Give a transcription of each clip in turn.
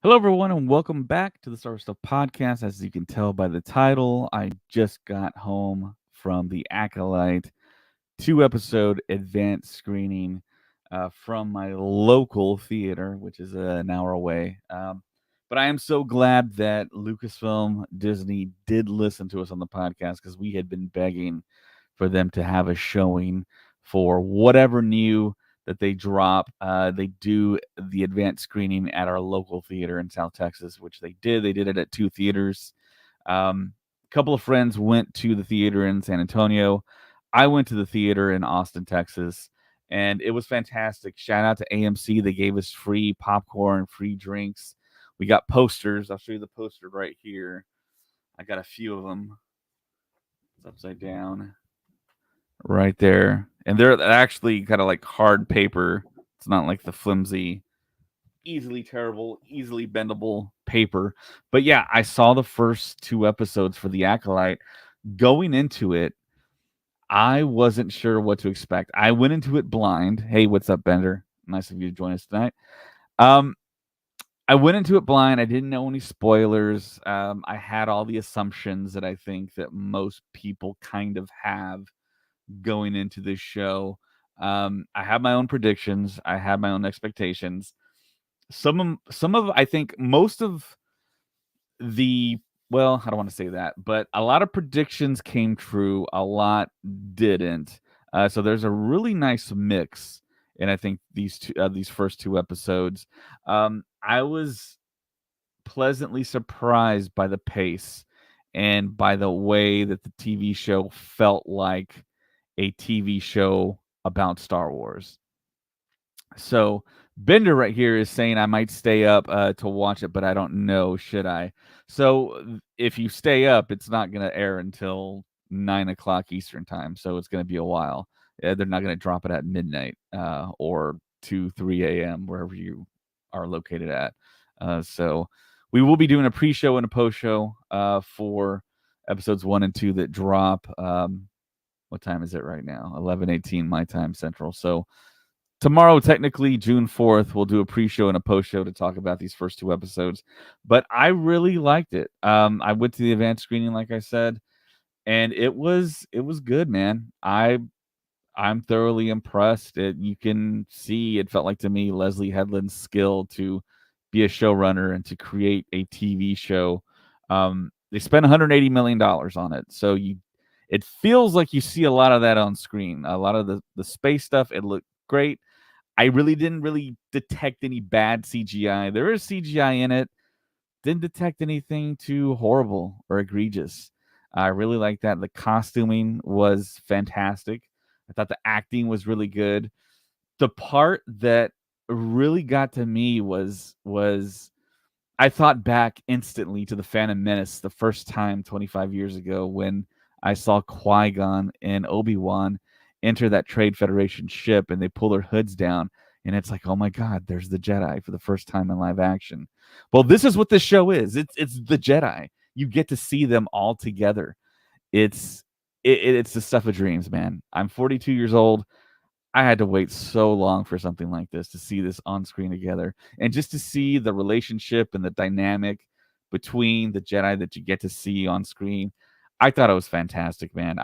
Hello, everyone, and welcome back to the Star Wars Stuff Podcast. As you can tell by the title, I just got home from the ACOLYTE 2 episode advanced screening from my local theater, which is an hour away. But I am so glad that Lucasfilm Disney did listen to us on the podcast because we had been begging for them to have a showing for whatever new that they drop. They do the advanced screening at our local theater in South Texas, which they did. They did it at 2 theaters. A couple of friends went to the theater in San Antonio. I went to the theater in Austin, Texas, and it was fantastic. Shout out to AMC. They gave us free popcorn, free drinks. We got posters. I'll show you the poster right here. I got a few of them. It's upside down right there. And they're actually kind of like hard paper. It's not like the flimsy, easily tearable, easily bendable paper. But yeah, I saw the first 2 episodes for the Acolyte. Going into it, I wasn't sure what to expect. I went into it blind. Hey, what's up, Bender? Nice of you to join us tonight. Um, I went into it blind. I didn't know any spoilers. I had all the assumptions that I think that most people kind of have going into this show. I have my own predictions. I have my own expectations. Some of I think most of the well, I don't want to say that, but a lot of predictions came true. A lot didn't. So there's a really nice mix, and I think these first 2 episodes, I was pleasantly surprised by the pace and by the way that the TV show felt like a TV show about Star Wars. So Bender right here is saying I might stay up to watch it, but I don't know. Should I? So if you stay up, it's not going to air until 9 o'clock Eastern time. So it's going to be a while. They're not going to drop it at midnight or 2, 3 a.m. wherever you are located at. So we will be doing a pre-show and a post-show for episodes 1 and 2 that drop. What time is it right now? 11:18 my time Central. So tomorrow, technically June 4th, we'll do a pre-show and a post-show to talk about these first 2 episodes. But I really liked it. I went to the advanced screening, like I said, and it was good, man. I'm thoroughly impressed. You can see it felt like to me Leslie Headland's skill to be a showrunner and to create a TV show. They spent $180 million on it, so it feels like you see a lot of that on screen. A lot of the space stuff, it looked great. I really didn't detect any bad CGI. There is CGI in it. Didn't detect anything too horrible or egregious. I really like that. The costuming was fantastic. I thought the acting was really good. The part that really got to me was I thought back instantly to the Phantom Menace the first time 25 years ago when I saw Qui-Gon and Obi-Wan enter that Trade Federation ship and they pull their hoods down and it's like, oh my God, there's the Jedi for the first time in live action. Well, this is what this show is. It's the Jedi. You get to see them all together. It's it's the stuff of dreams, man. I'm 42 years old. I had to wait so long for something like this to see this on screen together and just to see the relationship and the dynamic between the Jedi that you get to see on screen. I thought it was fantastic, man.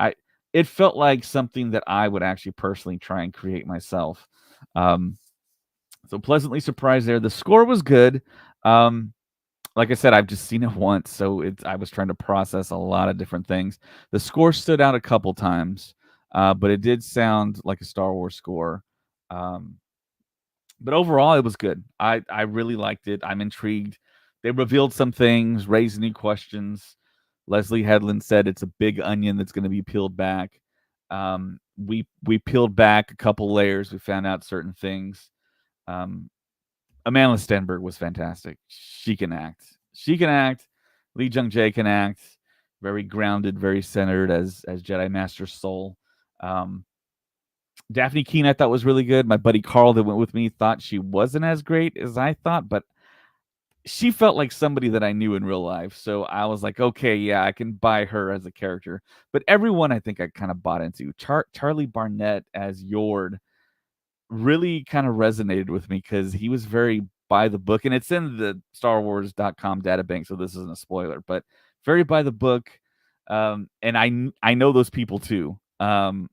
It felt like something that I would actually personally try and create myself. Um, so pleasantly surprised there. The score was good. Um, like I said, I've just seen it once, so I was trying to process a lot of different things. The score stood out a couple times, but it did sound like a Star Wars score. Um, but overall, it was good. I really liked it. I'm intrigued. They revealed some things, raised new questions. Leslie Headland said it's a big onion that's going to be peeled back. We peeled back a couple layers. We found out certain things. Um, Amanda Stenberg was fantastic. She can act. She can act. Lee Jung Jae can act. Very grounded, very centered as Jedi Master Soul. Um, Daphne Keene I thought was really good. My buddy Carl that went with me thought she wasn't as great as I thought, but she felt like somebody that I knew in real life. So I was like, okay, yeah, I can buy her as a character. But everyone I think I kind of bought into. Charlie Barnett as Yord really kind of resonated with me because he was very by the book, and it's in the StarWars.com databank, so this isn't a spoiler, but very by the book. And I know those people too. And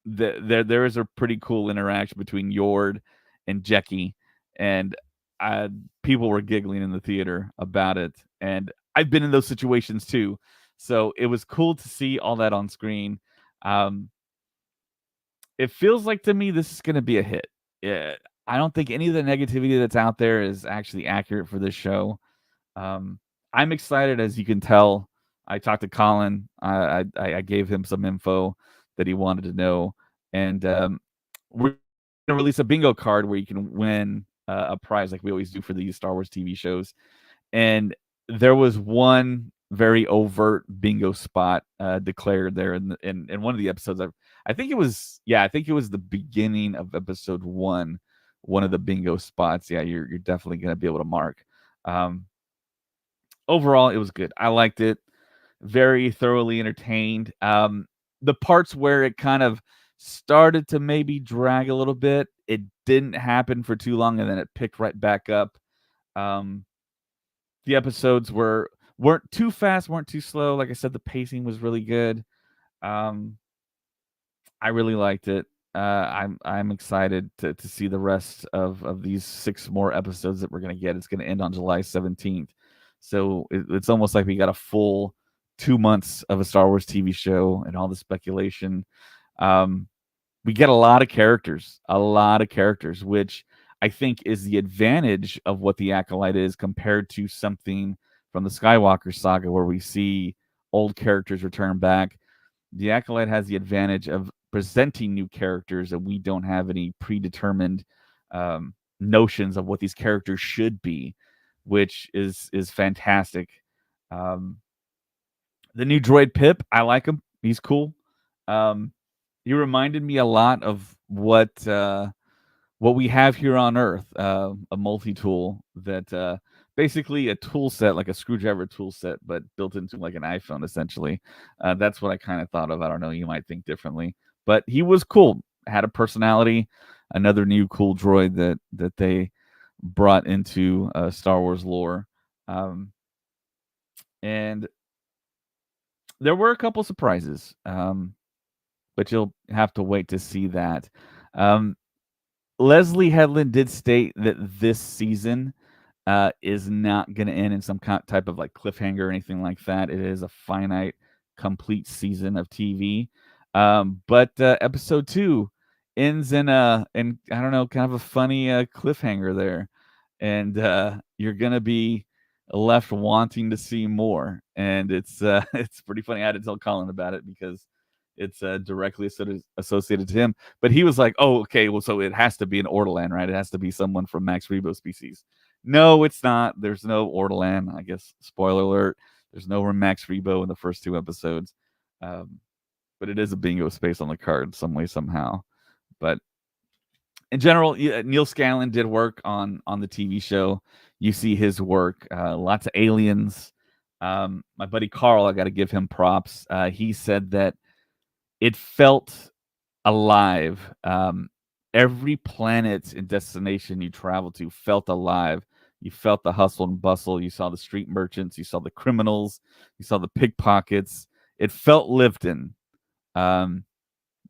there is a pretty cool interaction between Yord and Jecki, and uh, people were giggling in the theater about it. And I've been in those situations too, so it was cool to see all that on screen. Um, it feels like to me this is going to be a hit. Yeah, I don't think any of the negativity that's out there is actually accurate for this show. Um, I'm excited, as you can tell. I talked to Colin. I gave him some info that he wanted to know, and we're gonna release a bingo card where you can win a prize, like we always do for these Star Wars TV shows. And there was one very overt bingo spot declared there in one of the episodes. I think it was, yeah, I think it was the beginning of episode 1. One of the bingo spots. Yeah, you're definitely gonna be able to mark. Um, Overall, it was good. I liked it. Very thoroughly entertained. The parts where it kind of started to maybe drag a little bit, it didn't happen for too long, and then it picked right back up. Um, the episodes weren't too fast, weren't too slow. Like I said, the pacing was really good. Um, I really liked it. I'm excited to see the rest of these 6 more episodes that we're gonna get. It's gonna end on July 17th, so it's almost like we got a full 2 months of a Star Wars TV show and all the speculation. Um, we get a lot of characters, which I think is the advantage of what the Acolyte is compared to something from the Skywalker saga where we see old characters return back. The Acolyte has the advantage of presenting new characters, and we don't have any predetermined notions of what these characters should be, which is fantastic. Um, the new droid Pip, I like him. He's cool. Um, he reminded me a lot of what we have here on Earth, a multi-tool that basically a tool set, like a screwdriver tool set, but built into like an iPhone, essentially. That's what I kind of thought of. I don't know. You might think differently, but he was cool. Had a personality. Another new cool droid that they brought into Star Wars lore. And there were a couple surprises, but you'll have to wait to see that. Um, Leslie Headland did state that this season is not going to end in some type of like cliffhanger or anything like that. It is a finite, complete season of TV. But episode 2 ends in I don't know, kind of a funny cliffhanger there, and you're gonna be left wanting to see more. And it's it's pretty funny. I had to tell Colin about it because it's directly associated to him. But he was like, "Oh, okay, well, so it has to be an Ortolan, right? It has to be someone from Max Rebo species." No, it's not. There's no Ortolan. I guess spoiler alert. There's no Max Rebo in the first 2 episodes, um, but it is a bingo space on the card some way somehow. But in general, Neil Scanlon did work on the TV show. You see his work. Lots of aliens. My buddy Carl, I got to give him props. He said that it felt alive. Every planet and destination you traveled to felt alive. You felt the hustle and bustle. You saw the street merchants. You saw the criminals. You saw the pickpockets. It felt lived in. We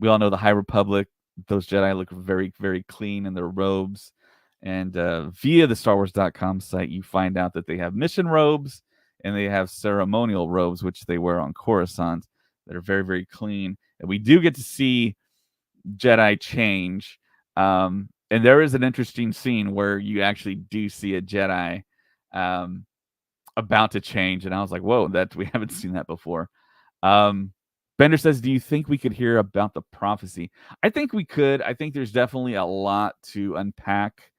all know the High Republic. Those Jedi look very, very clean in their robes. And via the StarWars.com site, you find out that they have mission robes and they have ceremonial robes, which they wear on Coruscant, that are very, very clean. And we do get to see Jedi change. And there is an interesting scene where you actually do see a Jedi about to change. And I was like, whoa, that we haven't seen that before. Bender says, do you think we could hear about the prophecy? I think we could. I think there's definitely a lot to unpack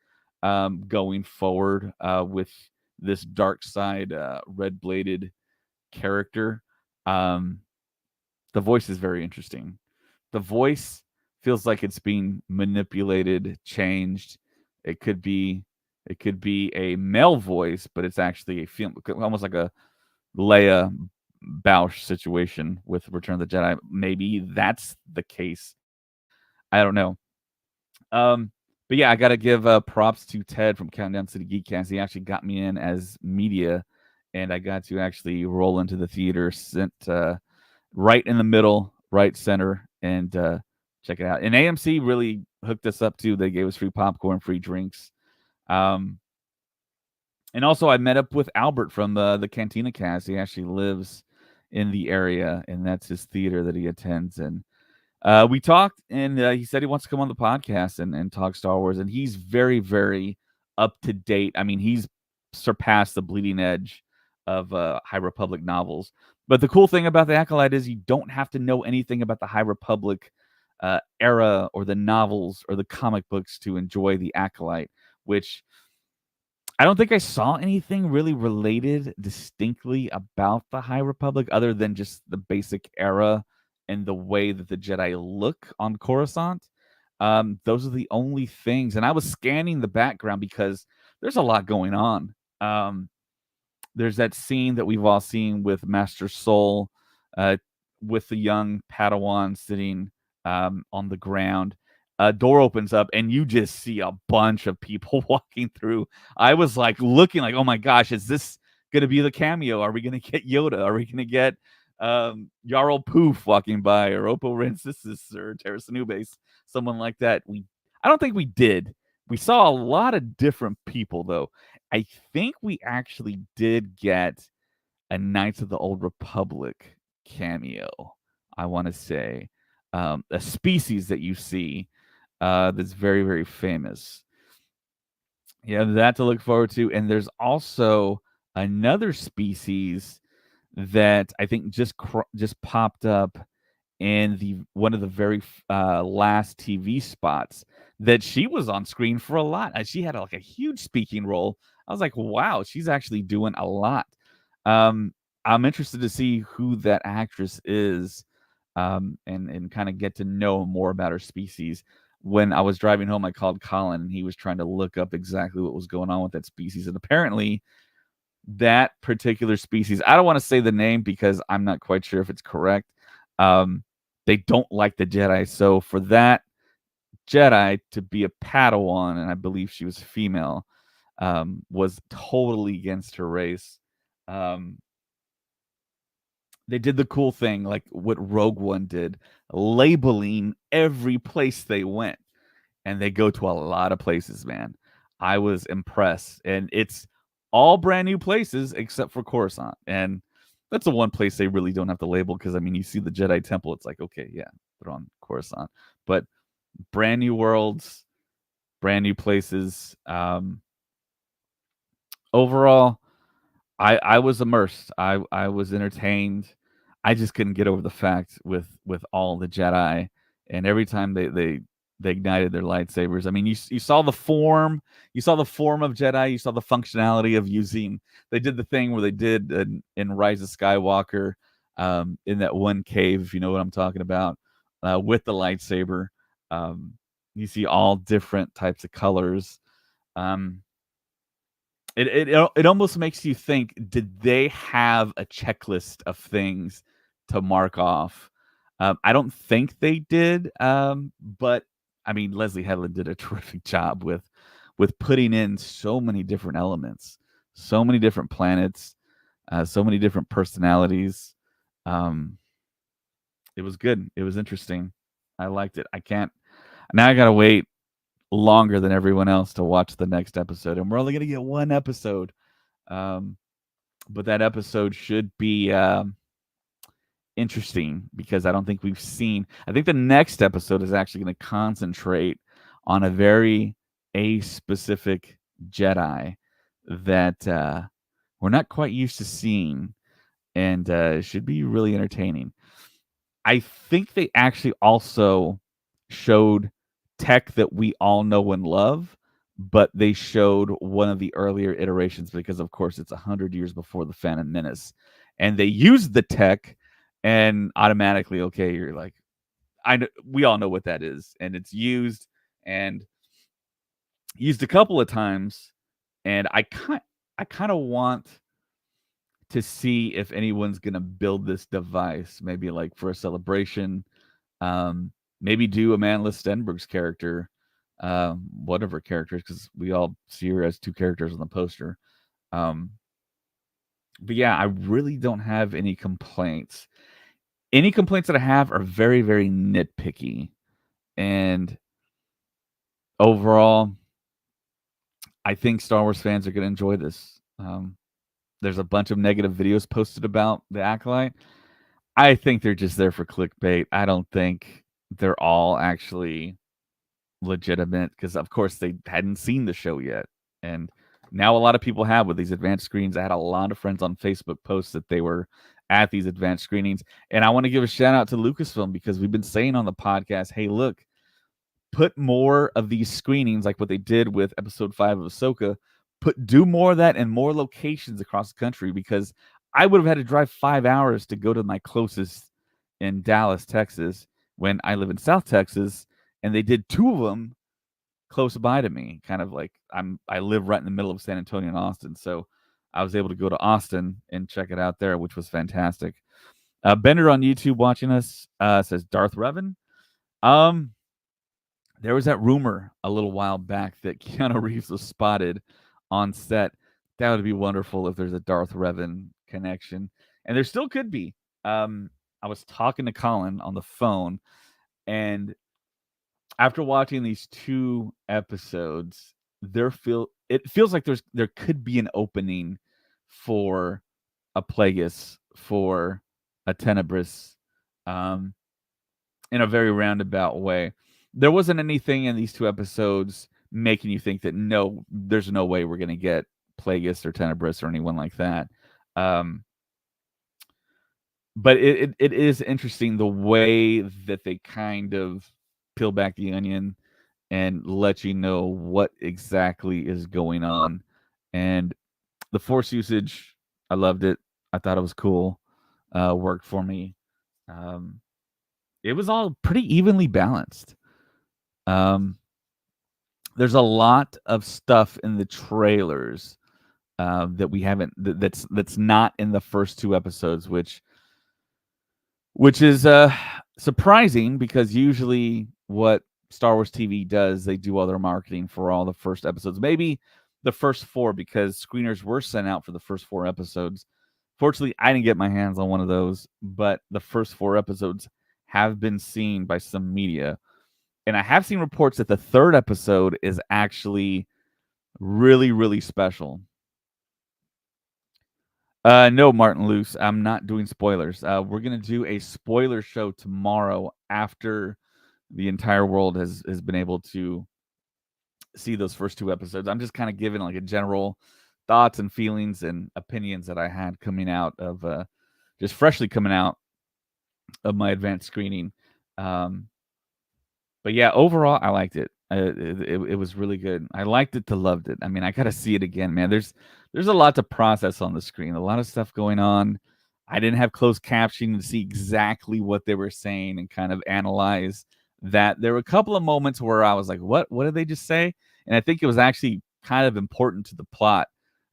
going forward with this dark side red bladed character. The voice is very interesting. The voice feels like it's being manipulated, changed. It could be a male voice, but it's actually a film, almost like a Leia Bausch situation with Return of the Jedi. Maybe that's the case. I don't know. But yeah, I got to give props to Ted from Countdown to the Geekcast. He actually got me in as media, and I got to actually roll into the theater, sent right in the middle, right center, and check it out. And AMC really hooked us up too. They gave us free popcorn, free drinks. And also, I met up with Albert from the Cantina Cast. He actually lives in the area, and that's his theater that he attends. And we talked, and he said he wants to come on the podcast and talk Star Wars. And he's very, very up to date. I mean, he's surpassed the bleeding edge of High Republic novels. But the cool thing about the Acolyte is you don't have to know anything about the High Republic era or the novels or the comic books to enjoy the Acolyte, which I don't think I saw anything really related distinctly about the High Republic other than just the basic era and the way that the Jedi look on Coruscant. Those are the only things. And I was scanning the background because there's a lot going on. There's that scene that we've all seen with Master Soul, with the young Padawan sitting on the ground. A door opens up and you just see a bunch of people walking through. I was like looking like, oh my gosh, is this going to be the cameo? Are we going to get Yoda? Are we going to get Yarl Poof walking by, or Oppo Rancisis, or Terrace Anubis, someone like that? I don't think we did. We saw a lot of different people though. I think we actually did get a Knights of the Old Republic cameo. I want to say a species that you see that's very, very famous. Yeah, that to look forward to. And there's also another species that I think just popped up in the one of the very last TV spots that she was on screen for a lot. She had like a huge speaking role. I was like, wow, she's actually doing a lot. I'm interested to see who that actress is, and kind of get to know more about her species. When I was driving home, I called Colin, and he was trying to look up exactly what was going on with that species. And apparently, that particular species, I don't want to say the name because I'm not quite sure if it's correct. They don't like the Jedi. So for that Jedi to be a Padawan, and I believe she was female, was totally against her race. They did the cool thing, like what Rogue One did, labeling every place they went. And they go to a lot of places, man. I was impressed. And it's all brand new places except for Coruscant. And that's the one place they really don't have to label because, I mean, you see the Jedi Temple, it's like, okay, yeah, they're on Coruscant. But brand new worlds, brand new places. Overall, I was immersed. I was entertained. I just couldn't get over the fact with all the Jedi, and every time they ignited their lightsabers. I mean, you saw the form, you saw the form of Jedi, you saw the functionality of using. They did the thing where they did in Rise of Skywalker, in that one cave, if you know what I'm talking about, with the lightsaber. You see all different types of colors. It almost makes you think, did they have a checklist of things to mark off? I don't think they did, but I mean, Leslie Headland did a terrific job with putting in so many different elements, so many different planets, so many different personalities. It was good. It was interesting. I liked it. Now I gotta wait longer than everyone else to watch the next episode, and we're only gonna get one episode. But that episode should be interesting because I don't think we've seen. I think the next episode is actually going to concentrate on a very specific Jedi that we're not quite used to seeing, and should be really entertaining. I think they actually also showed tech that we all know and love, but they showed one of the earlier iterations because, of course, it's 100 years before the Phantom Menace, and they used the tech, and automatically, okay, you're like, we all know what that is, and it's used and used a couple of times, and I kind of want to see if anyone's gonna build this device, maybe like for a celebration. Maybe do a Manla Stenberg's character one of her characters, because we all see her as two characters on the poster. Um, but yeah, I really don't have any complaints. Any complaints that I have are very, very nitpicky. And overall, I think Star Wars fans are going to enjoy this. There's a bunch of negative videos posted about the Acolyte. I think they're just there for clickbait. I don't think they're all actually legitimate, because, of course, they hadn't seen the show yet. And now a lot of people have with these advanced screenings. I had a lot of friends on Facebook post that they were at these advanced screenings. And I want to give a shout out to Lucasfilm, because we've been saying on the podcast, hey, look, put more of these screenings like what they did with episode 5 of Ahsoka. Do more of that in more locations across the country, because I would have had to drive 5 hours to go to my closest in Dallas, Texas, when I live in South Texas, and they did 2 of them close by to me. Kind of like I live right in the middle of San Antonio and Austin, so I was able to go to Austin and check it out there, which was fantastic. Bender on YouTube watching us says Darth Revan. There was that rumor a little while back that Keanu Reeves was spotted on set. That would be wonderful if there's a Darth Revan connection. And there still could be. I was talking to Colin on the phone, and after watching these 2 episodes, it feels like there could be an opening for a Plagueis, for a Tenebris, in a very roundabout way. There wasn't anything in these 2 episodes making you think that no, there's no way we're going to get Plagueis or Tenebris or anyone like that. But it is interesting the way that they kind of peel back the onion and let you know what exactly is going on. And the Force usage, I loved it. I thought it was cool. Worked for me. It was all pretty evenly balanced. There's a lot of stuff in the trailers that we haven't that's not in the first 2 episodes, which is surprising, because usually what Star Wars TV does, they do all their marketing for all the first episodes, maybe the first 4, because screeners were sent out for the first 4 episodes. Fortunately, I didn't get my hands on one of those, but the first 4 episodes have been seen by some media. And I have seen reports that the 3rd episode is actually really, really special. No, Martin Luce, I'm not doing spoilers. We're going to do a spoiler show tomorrow after the entire world has been able to see those first 2 episodes. I'm just kind of giving like a general thoughts and feelings and opinions that I had coming out of just freshly coming out of my advanced screening. But yeah, overall, I liked it. It was really good. I liked it to loved it. I mean, I got to see it again, man. There's a lot to process on the screen, a lot of stuff going on. I didn't have closed captioning to see exactly what they were saying and kind of analyze that. There were a couple of moments where I was like, what did they just say? And I think it was actually kind of important to the plot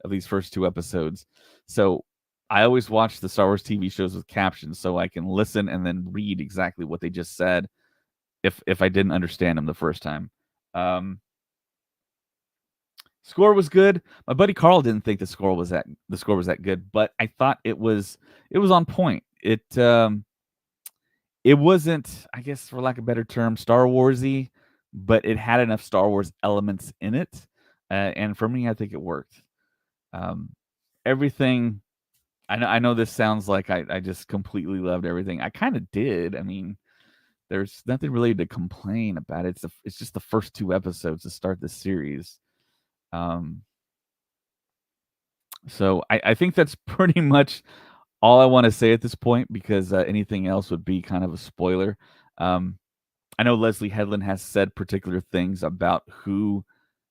of these first 2 episodes. So I always watch the Star Wars TV shows with captions so I can listen and then read exactly what they just said if I didn't understand them the first time. Score was good. My buddy Carl didn't think the score was that good, but I thought it was on point. It wasn't, I guess, for lack of a better term, Star Warsy, but it had enough Star Wars elements in it, and for me, I think it worked. Everything. I know this sounds like I just completely loved everything. I kind of did. I mean, there's nothing really to complain about. It's just the first 2 episodes to start the series. So I think that's pretty much all I want to say at this point, because anything else would be kind of a spoiler. I know Leslie Headland has said particular things about who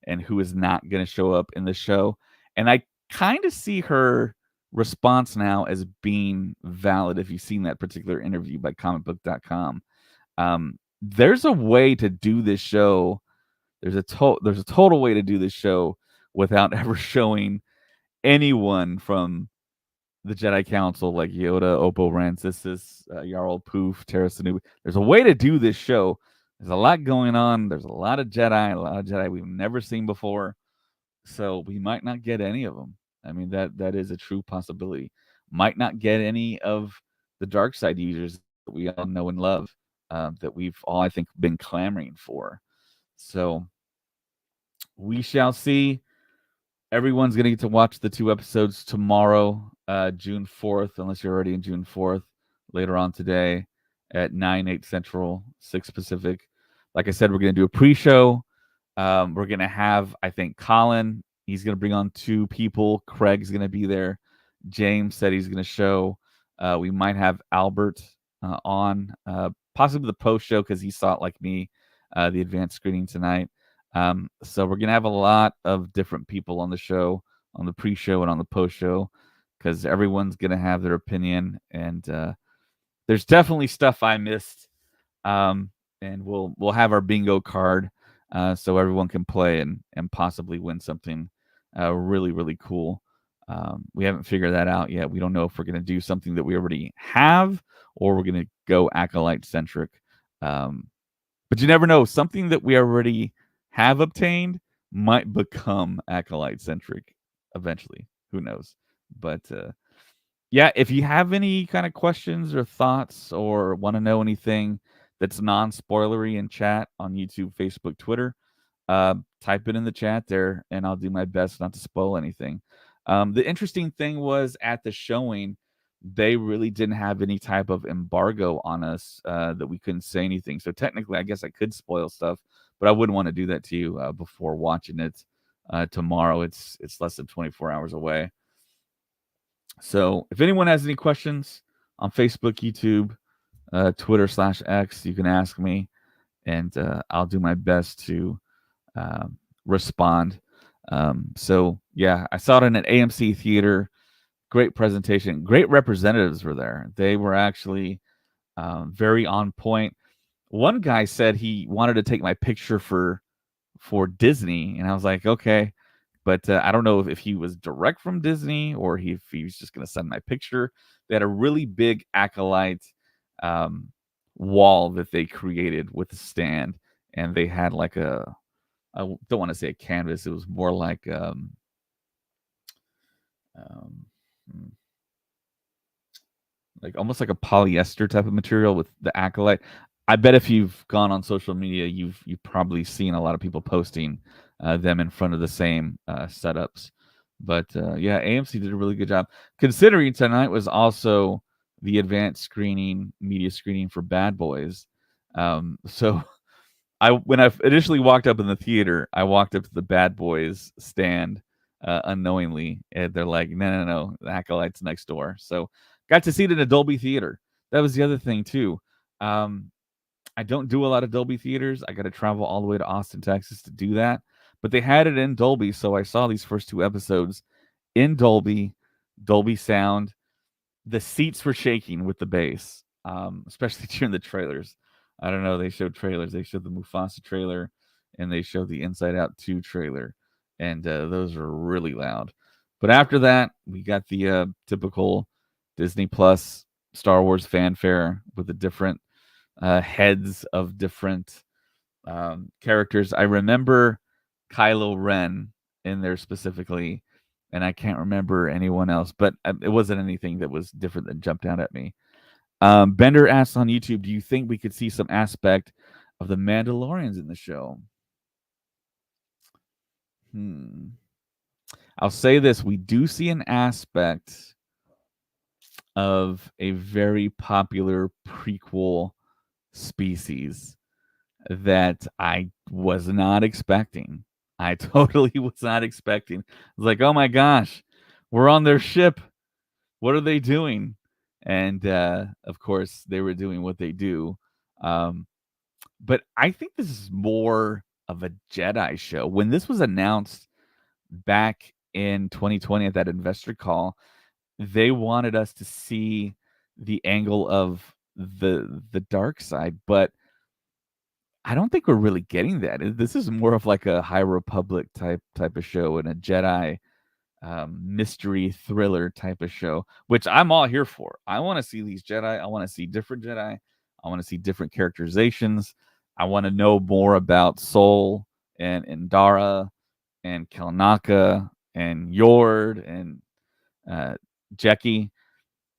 and who is not going to show up in the show, and I kind of see her response now as being valid. If you've seen that particular interview by comicbook.com, there's a way to do this show. There's a total way to do this show without ever showing anyone from the Jedi Council, like Yoda, Oppo Rancisis, Jarl Poof, Terra Sanubi. There's a way to do this show There's a lot going on. There's a lot of Jedi we've never seen before. So we might not get any of them. I mean, that is a true possibility. Might not get any of the dark side users that we all know and love, that we've all, I think, been clamoring for. So we shall see. Everyone's going to get to watch the 2 episodes tomorrow, June 4th, unless you're already in June 4th, later on today at 8 Central, 6 Pacific. Like I said, we're going to do a pre-show. We're going to have, I think, Colin. He's going to bring on 2 people. Craig's going to be there. James said he's going to show. We might have Albert on, possibly the post-show because he saw it like me, the advanced screening tonight. So we're going to have a lot of different people on the show, on the pre-show and on the post-show, because everyone's going to have their opinion. And there's definitely stuff I missed. And we'll have our bingo card, so everyone can play and possibly win something really, really cool. We haven't figured that out yet. We don't know if we're going to do something that we already have or we're going to go Acolyte centric. But you never know. Something that we already have obtained might become Acolyte centric eventually. Who knows? But yeah, if you have any kind of questions or thoughts or want to know anything that's non-spoilery in chat on YouTube, Facebook, Twitter, type it in the chat there, and I'll do my best not to spoil anything. The interesting thing was at the showing, they really didn't have any type of embargo on us that we couldn't say anything. So technically, I guess I could spoil stuff, but I wouldn't want to do that to you before watching it tomorrow. It's less than 24 hours away. So if anyone has any questions on Facebook, YouTube, Twitter /X, you can ask me, and I'll do my best to respond. So yeah, I saw it in an AMC theater. Great presentation. Great representatives were there. They were actually very on point. One guy said he wanted to take my picture for Disney, and I was like, okay. But I don't know if he was direct from Disney or if he was just going to send my picture. They had a really big Acolyte wall that they created with a stand, and they had like I don't want to say a canvas. It was more like almost like a polyester type of material with the Acolyte. I bet if you've gone on social media, you've probably seen a lot of people posting them in front of the same setups. But yeah, AMC did a really good job. Considering tonight was also the advanced screening, media screening for Bad Boys. So when I initially walked up in the theater, I walked up to the Bad Boys stand unknowingly, and they're like, no, the Acolyte's next door. So got to see it in a Dolby theater. That was the other thing too. I don't do a lot of Dolby theaters. I got to travel all the way to Austin, Texas to do that. But they had it in Dolby, so I saw these first 2 episodes in Dolby sound. The seats were shaking with the bass, especially during the trailers. I don't know. They showed trailers. They showed the Mufasa trailer, and they showed the Inside Out 2 trailer, and those were really loud. But after that, we got the typical Disney Plus Star Wars fanfare with the different heads of different characters. I remember Kylo Ren in there specifically, and I can't remember anyone else, but it wasn't anything that was different that jumped out at me. Bender asks on YouTube, do you think we could see some aspect of the Mandalorians in the show? I'll say this. We do see an aspect of a very popular prequel species that I was not expecting. I totally was not expecting. I was like, oh my gosh, we're on their ship. What are they doing? And of course, they were doing what they do. But I think this is more of a Jedi show. When this was announced back in 2020 at that investor call, they wanted us to see the angle of the dark side, but I don't think we're really getting that. This is more of like a High Republic type of show and a Jedi mystery thriller type of show, which I'm all here for. I want to see these Jedi. I want to see different Jedi. I want to see different characterizations. I want to know more about Sol and Dara and Kalnaka and Yord and Jeki.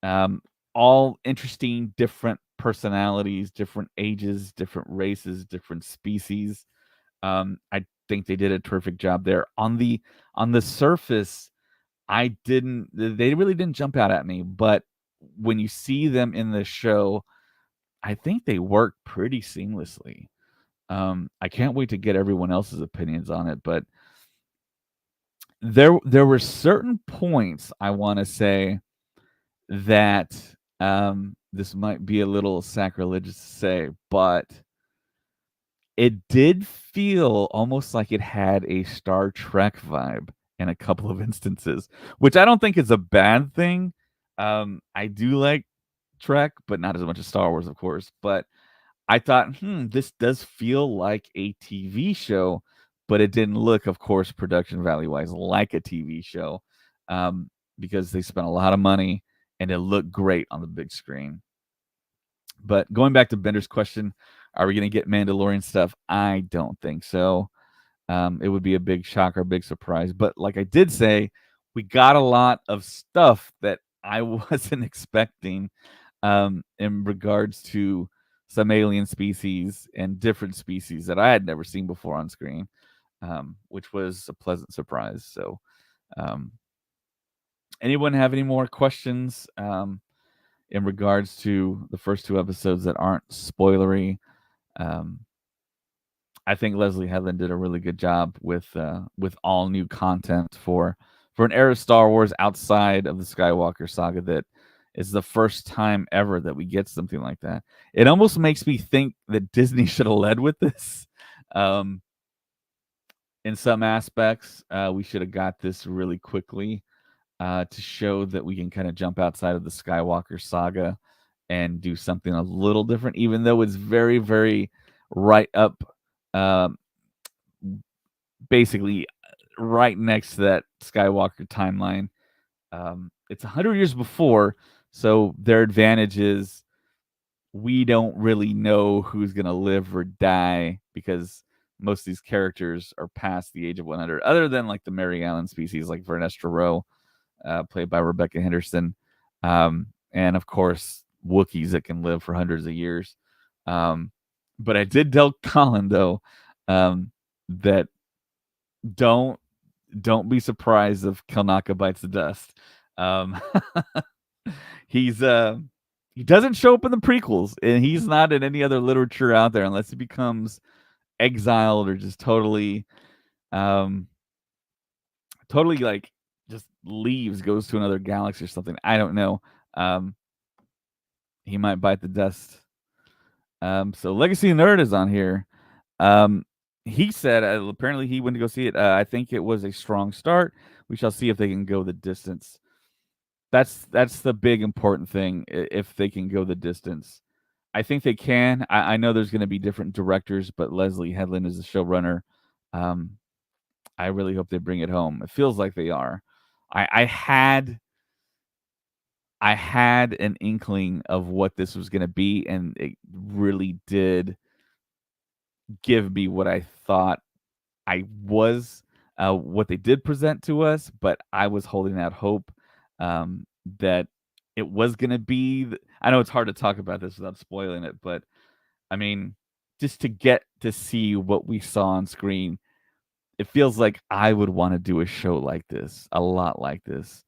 Um, all interesting, different personalities, different ages, different races, different species. I think they did a terrific job there. On the surface, they really didn't jump out at me, but when you see them in the show, I think they work pretty seamlessly. I can't wait to get everyone else's opinions on it, but there were certain points I want to say that this might be a little sacrilegious to say, but it did feel almost like it had a Star Trek vibe in a couple of instances, which I don't think is a bad thing. I do like Trek, but not as much as Star Wars, of course. But I thought, this does feel like a TV show, but it didn't look, of course, production value wise, like a TV show, um, because they spent a lot of money and it looked great on the big screen. But going back to Bender's question, are we going to get Mandalorian stuff? I don't think so. It would be a big shock or big surprise. But like I did say, we got a lot of stuff that I wasn't expecting in regards to some alien species and different species that I had never seen before on screen, which was a pleasant surprise. So, um, anyone have any more questions in regards to the first two episodes that aren't spoilery? Um, I think Leslie Headland did a really good job with all new content for an era of Star Wars outside of the Skywalker saga that is the first time ever that we get something like that. It almost makes me think that Disney should have led with this. Um, in some aspects, we should have got this really quickly to show that we can kind of jump outside of the Skywalker saga and do something a little different, even though it's very, very right up, um, basically right next to that Skywalker timeline. It's 100 years before, so their advantage is we don't really know who's going to live or die because most of these characters are past the age of 100, other than like the Mary Ellen species, like Vernestra Rowe, played by Rebecca Henderson. And of course, Wookiees that can live for hundreds of years. But I did tell Colin, though, that don't don't be surprised if Kelnaka bites the dust. Um, he's he doesn't show up in the prequels, and he's not in any other literature out there unless he becomes exiled or just um, totally like just leaves, goes to another galaxy or something. I don't know. Um, he might bite the dust. So Legacy Nerd is on here. Um, he said apparently he went to go see it. I think it was a strong start. We shall see if they can go the distance. That's the big important thing. If they can go the distance, I think they can. I know there's going to be different directors, but Leslie Headland is the showrunner. Um, I really hope they bring it home. It feels like they are. I had an inkling of what this was going to be, and it really did give me what I thought I was, what they did present to us, but I was holding out hope that it was going to be. I know it's hard to talk about this without spoiling it, but I mean, just to get to see what we saw on screen, it feels like I would want to do a show like this, a lot like this.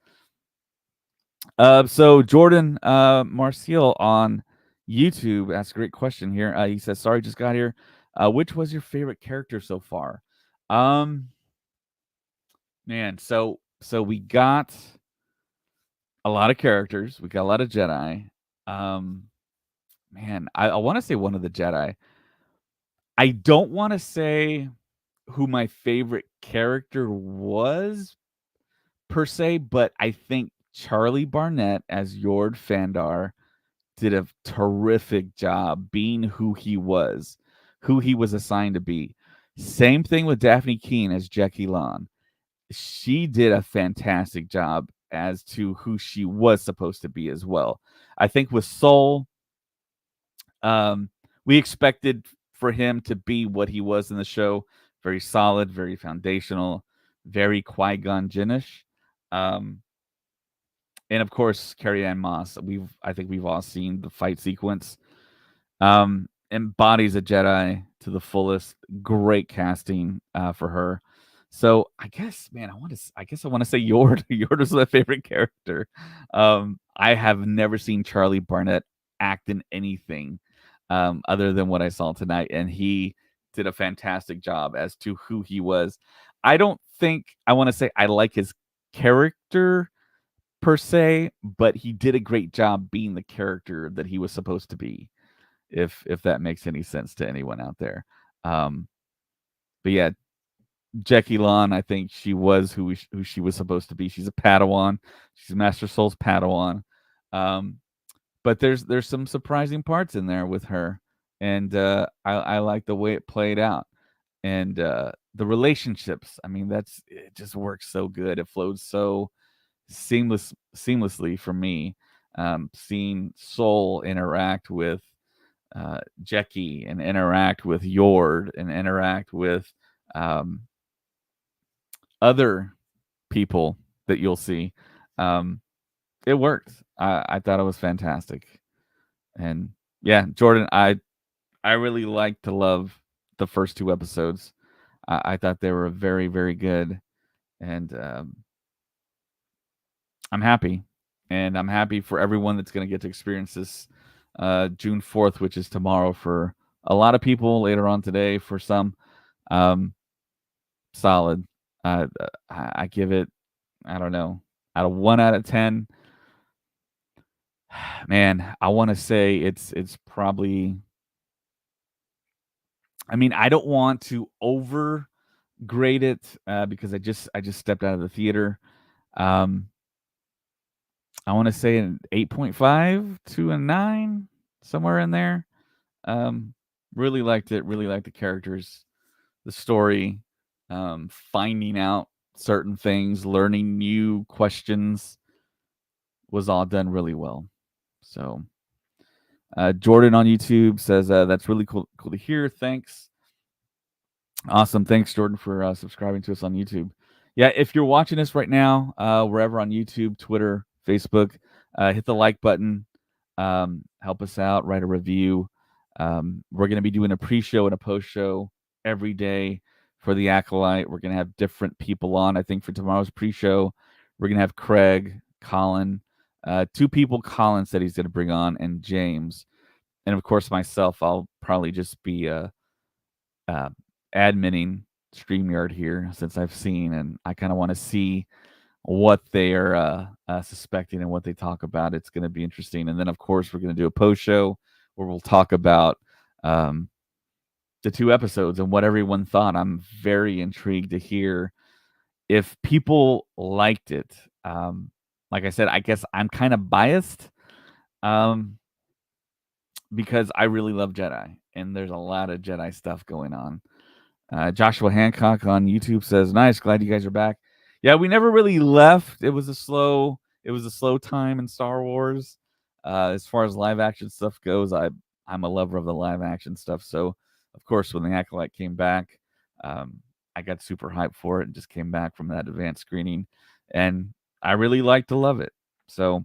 So Jordan Marcial on YouTube asked a great question here. He says, "Sorry, just got here. Which was your favorite character so far?" Man, so we got a lot of characters. We got a lot of Jedi. Man, I want to say one of the Jedi. I don't want to say who my favorite character was per se, but I think Charlie Barnett as Yord Fandar did a terrific job being who he was assigned to be. Same thing with Daphne Keene as Jackie Lon. She did a fantastic job as to who she was supposed to be as well. I think with Soul, we expected for him to be what he was in the show. Very solid, very foundational, very Qui-Gon Jinn-ish. Um, and of course, Carrie Ann Moss. I think we've all seen the fight sequence. Embodies a Jedi to the fullest. Great casting for her. So I guess, man, I guess I want to say Yord. Yord is my favorite character. I have never seen Charlie Barnett act in anything other than what I saw tonight, and he did a fantastic job as to who he was. I don't think I want to say I like his character per se, but he did a great job being the character that he was supposed to be. If that makes any sense to anyone out there. Um, but yeah, Jackie Lon, I think she was who she was supposed to be. She's a Padawan. She's Master Soul's Padawan. But there's some surprising parts in there with her, and I like the way it played out, and the relationships. I mean, it just works so good. It flows so seamlessly for me. Seeing Soul interact with Jackie and interact with Yord and interact with other people that you'll see. It worked. I thought it was fantastic. And yeah, Jordan, I really liked to love the first two episodes. I thought they were very, very good. And I'm happy. And I'm happy for everyone that's going to get to experience this June 4th, which is tomorrow for a lot of people, later on today for some. Solid. I give it, I don't know, out of 1 out of 10. Man, I want to say it's probably. I mean, I don't want to overgrade it because I just stepped out of the theater. I want to say an 8.5 to a 9, somewhere in there. Really liked it. Really liked the characters, the story, finding out certain things, learning new questions was all done really well. So, Jordan on YouTube says that's really cool to hear. Thanks. Awesome. Thanks, Jordan, for subscribing to us on YouTube. Yeah, if you're watching us right now, wherever on YouTube, Twitter, Facebook, hit the like button. Help us out. Write a review. We're going to be doing a pre-show and a post-show every day for the Acolyte. We're going to have different people on. I think for tomorrow's pre-show, we're going to have Craig, Colin, 2 people Colin said he's going to bring on, and James. And of course, myself, I'll probably just be adminning StreamYard here since I've seen, and I kind of want to see what they are suspecting and what they talk about. It's going to be interesting. And then, of course, we're going to do a post show where we'll talk about the 2 episodes and what everyone thought. I'm very intrigued to hear if people liked it. Like I said, I guess I'm kind of biased because I really love Jedi, and there's a lot of Jedi stuff going on. Joshua Hancock on YouTube says, "Nice, glad you guys are back." Yeah, we never really left. It was a slow time in Star Wars. As far as live action stuff goes, I'm a lover of the live action stuff. So, of course, when the Acolyte came back, I got super hyped for it and just came back from that advanced screening, and I really like to love it. So,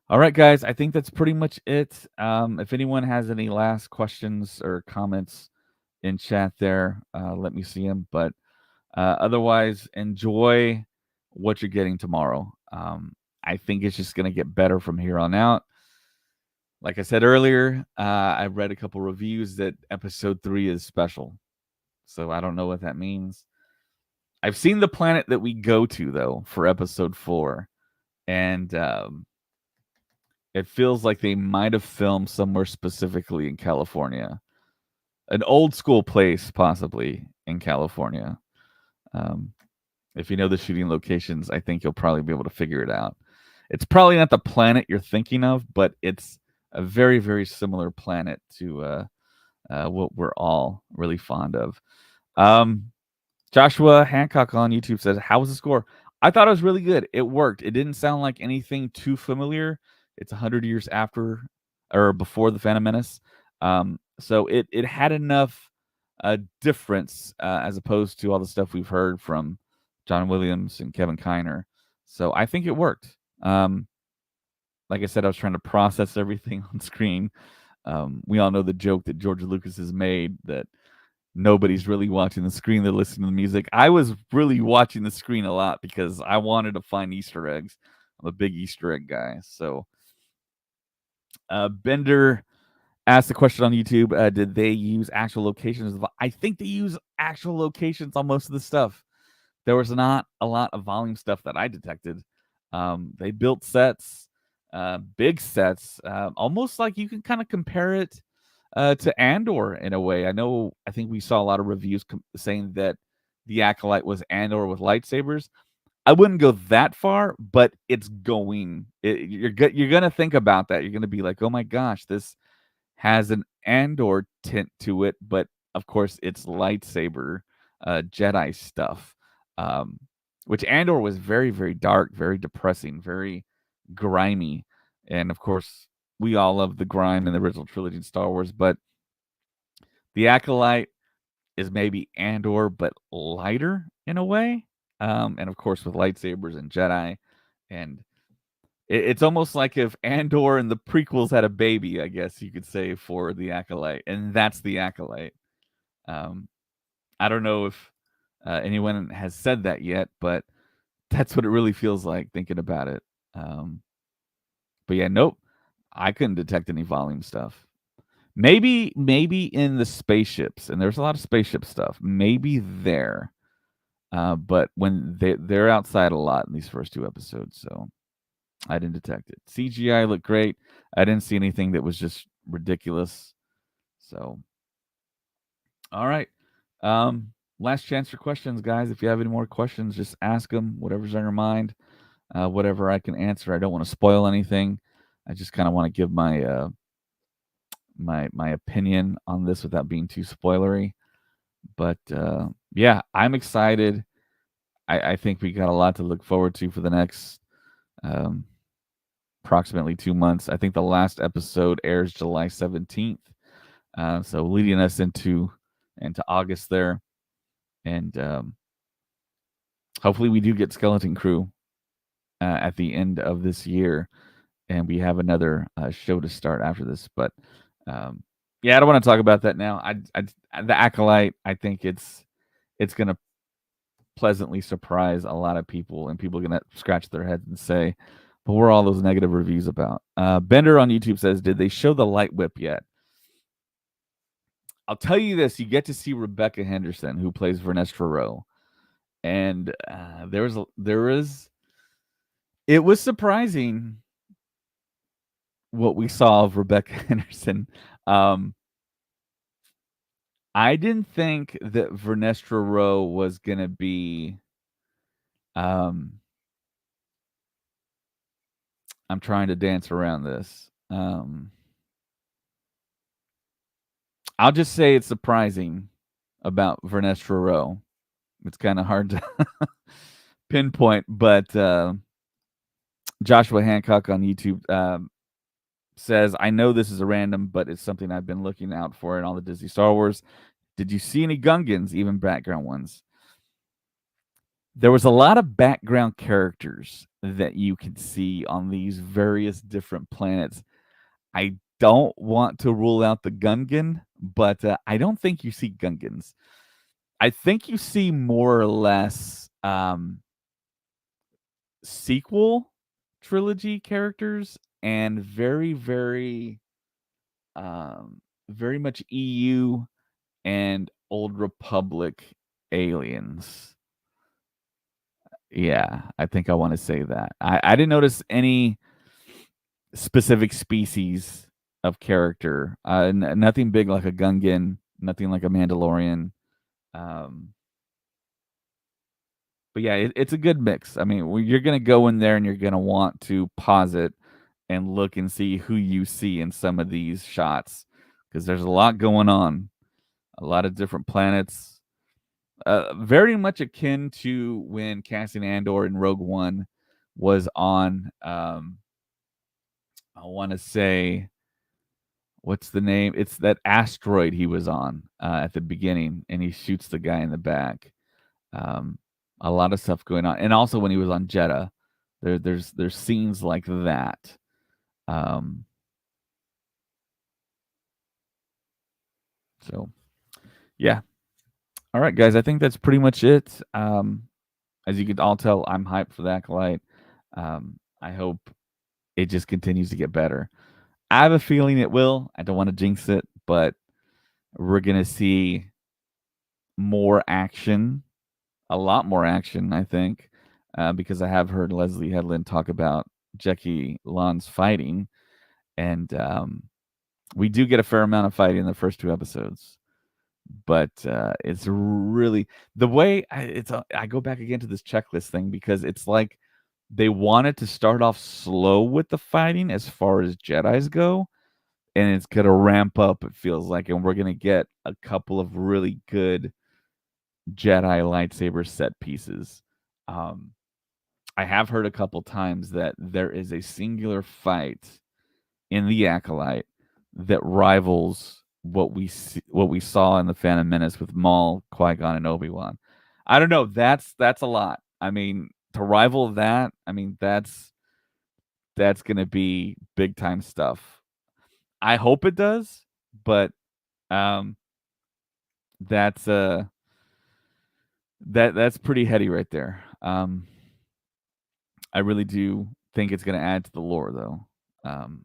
all right, guys, I think that's pretty much it. If anyone has any last questions or comments in chat there, let me see them. But otherwise, enjoy what you're getting tomorrow. I think it's just going to get better from here on out. Like I said earlier, I've read a couple reviews that episode 3 is special. So I don't know what that means. I've seen the planet that we go to, though, for episode 4. And it feels like they might have filmed somewhere specifically in California. An old school place, possibly, in California. If you know the shooting locations, I think you'll probably be able to figure it out. It's probably not the planet you're thinking of, but it's a very, very similar planet to what we're all really fond of. Joshua Hancock on YouTube says, "How was the score?" I thought it was really good. It worked. It didn't sound like anything too familiar. It's 100 years after or before the Phantom Menace. So it had enough difference as opposed to all the stuff we've heard from John Williams and Kevin Kiner. So I think it worked. Like I said, I was trying to process everything on screen. We all know the joke that George Lucas has made that nobody's really watching the screen, they're listening to the music. I was really watching the screen a lot because I wanted to find Easter eggs. I'm a big Easter egg guy. So Bender asked the question on YouTube, did they use actual locations? I think they use actual locations on most of the stuff. There was not a lot of volume stuff that I detected. They built sets, big sets, almost like you can kind of compare it to Andor in a way. I think we saw a lot of reviews saying that the Acolyte was Andor with lightsabers. I wouldn't go that far, but it's going. You're gonna think about that. You're gonna be like, oh my gosh, this has an Andor tint to it, but of course it's lightsaber Jedi stuff. Um, which Andor was very, very dark, very depressing, very grimy. And of course, we all love the grime in the original trilogy in Star Wars, but the Acolyte is maybe Andor, but lighter in a way. And of course, with lightsabers and Jedi. And it's almost like if Andor and the prequels had a baby, I guess you could say, for the Acolyte, and that's the Acolyte. Um, I don't know if anyone has said that yet, but that's what it really feels like thinking about it. But yeah, nope, I couldn't detect any volume stuff. Maybe in the spaceships, and there's a lot of spaceship stuff. Maybe there, but when they're outside a lot in these first two episodes, so I didn't detect it. CGI looked great. I didn't see anything that was just ridiculous. So, all right. Last chance for questions, guys. If you have any more questions, just ask them. Whatever's on your mind, whatever I can answer. I don't want to spoil anything. I just kind of want to give my my opinion on this without being too spoilery. But yeah, I'm excited. I think we got a lot to look forward to for the next um, approximately 2 months. I think the last episode airs July 17th. So leading us into August there. And hopefully we do get Skeleton Crew at the end of this year. And we have another show to start after this. But yeah, I don't want to talk about that now. The Acolyte, I think it's going to pleasantly surprise a lot of people, and people are going to scratch their heads and say, but what are all those negative reviews about? Bender on YouTube says, did they show the light whip yet? I'll tell you this: you get to see Rebecca Henderson, who plays Vernestra Rowe, and it was surprising what we saw of Rebecca Henderson. I didn't think that Vernestra Rowe was gonna be. I'm trying to dance around this. I'll just say it's surprising about Vernestra Rowe. It's kind of hard to pinpoint, but Joshua Hancock on YouTube says, I know this is a random, but it's something I've been looking out for in all the Disney Star Wars. Did you see any Gungans, even background ones? There was a lot of background characters that you could see on these various different planets. I don't want to rule out the Gungan, but I don't think you see Gungans. I think you see more or less sequel trilogy characters and very, very, very much EU and Old Republic aliens. Yeah, I think I want to say that. I didn't notice any specific species of character. Nothing big like a Gungan, nothing like a Mandalorian. But yeah, it's a good mix. I mean, you're going to go in there and you're going to want to pause it and look and see who you see in some of these shots because there's a lot going on, a lot of different planets. Very much akin to when Cassian Andor in Rogue One was on. I want to say, what's the name? It's that asteroid he was on at the beginning, and he shoots the guy in the back. Um, a lot of stuff going on, and also when he was on Jeddah, there's scenes like that. Um, so yeah, all right, guys, I think that's pretty much it. As you can all tell, I'm hyped for the Acolyte. I hope it just continues to get better. I have a feeling it will. I don't want to jinx it, but we're gonna see more action, a lot more action, I think, because I have heard Leslie Headland talk about Jackie Lon's fighting, and we do get a fair amount of fighting in the first 2 episodes. But it's really the way I go back again to this checklist thing because it's like they wanted to start off slow with the fighting as far as Jedis go, and it's gonna ramp up, it feels like, and we're gonna get a couple of really good Jedi lightsaber set pieces. Um, I have heard a couple times that there is a singular fight in the Acolyte that rivals what we saw in the Phantom Menace with Maul, Qui-Gon, and Obi-Wan. I don't know. That's a lot. I mean, to rival that, I mean that's gonna be big time stuff. I hope it does, but um, that's that's pretty heady right there. I really do think it's gonna add to the lore, though. Um,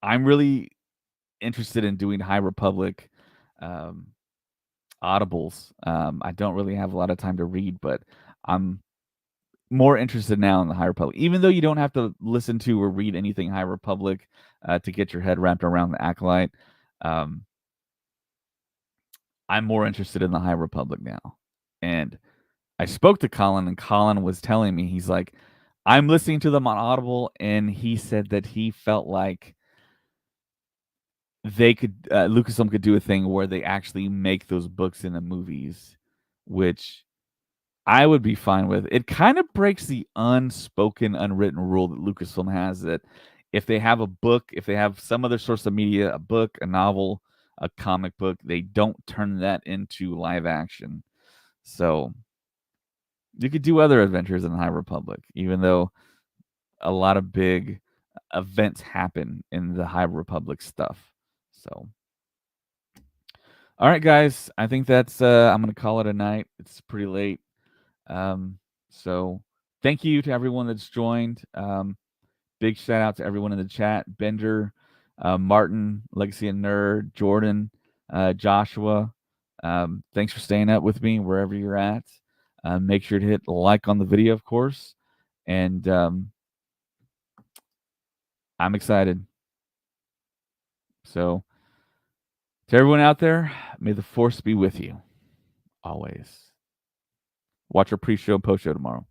I'm really interested in doing High Republic um, audibles. I don't really have a lot of time to read, but I'm more interested now in the High Republic. Even though you don't have to listen to or read anything High Republic to get your head wrapped around the Acolyte, um, I'm more interested in the High Republic now. And I spoke to Colin, and Colin was telling me, he's like, I'm listening to them on Audible, and he said that he felt like they could Lucasfilm could do a thing where they actually make those books into movies, which I would be fine with. It kind of breaks the unspoken, unwritten rule that Lucasfilm has that if they have a book, if they have some other source of media, a book, a novel, a comic book, they don't turn that into live action. So you could do other adventures in the High Republic, even though a lot of big events happen in the High Republic stuff. So all right, guys. I think that's I'm gonna call it a night. It's pretty late. So thank you to everyone that's joined. Big shout out to everyone in the chat. Bender, Martin, Legacy and Nerd, Jordan, Joshua. Thanks for staying up with me wherever you're at. Make sure to hit like on the video, of course. And I'm excited. So to everyone out there, may the force be with you always. Watch our pre-show and post-show tomorrow.